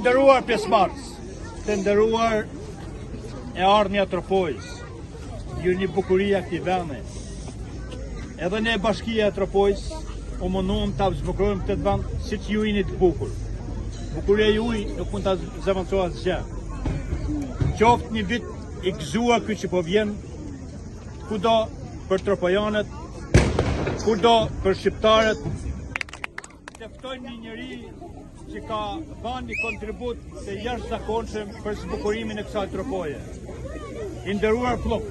nderuar pjesëmarrës, të nderuar e ardhmja Tropojës, ju një bukuria këtij vendi. Edhe ne Bashkia e Tropojës u munduam ta zbukurojmë këtë vend siç ju jeni të bukur. Bukuria juaj nuk mund ta zëvendësohet asgjë. Qoftë një vit i gëzuar ky që po vjen, kudo për tropojanët, kudo për shqiptarët, të ftojmë një njeri që ka dhënë një kontribut të jashtëzakonshëm për zbukurimin e kësaj tropoje. I nderuar flok,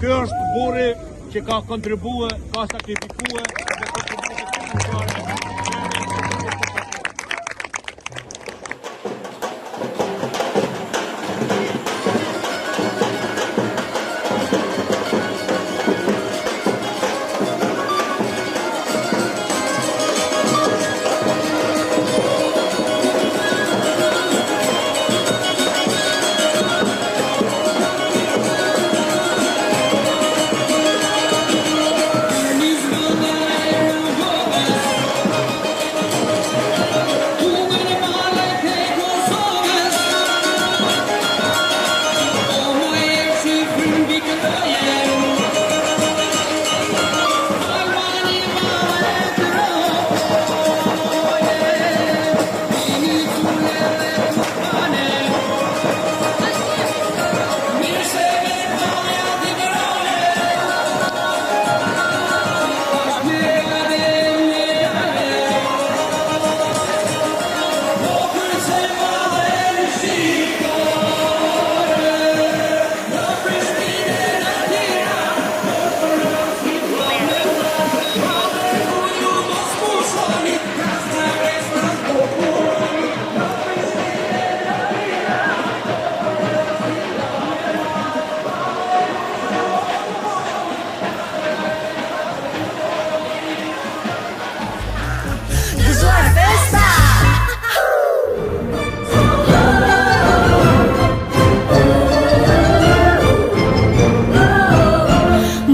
ky është burri që ka kontribuar, ka sakrifikuar dhe kontribuar të shqiptarët.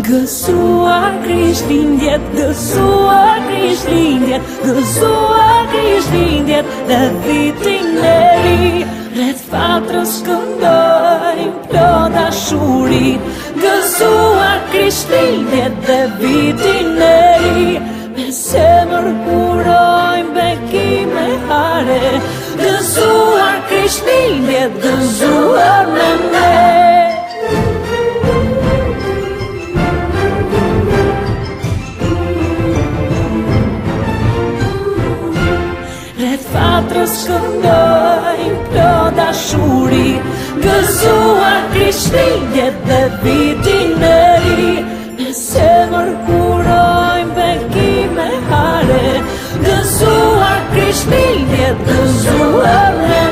Gëzuar Krishtlindjet, gëzuar Krishtlindjet, gëzuar Krishtlindjet dhe vitin e ri. Rreth fatrës këndojmë plot dashuri. Gëzuar Krishtlindjet dhe vitin e ri. Me zemër urojmë bekim e hare. Gëzuar Krishtlindjet, gëzuar me ne. Fatrës këndojmë plot dashuri. Gëzuar Krishtlindjet dhe vitin e ri. Me zemër urojmë bekim e hare. Gëzuar Krishtlindjet, gëzuar ne.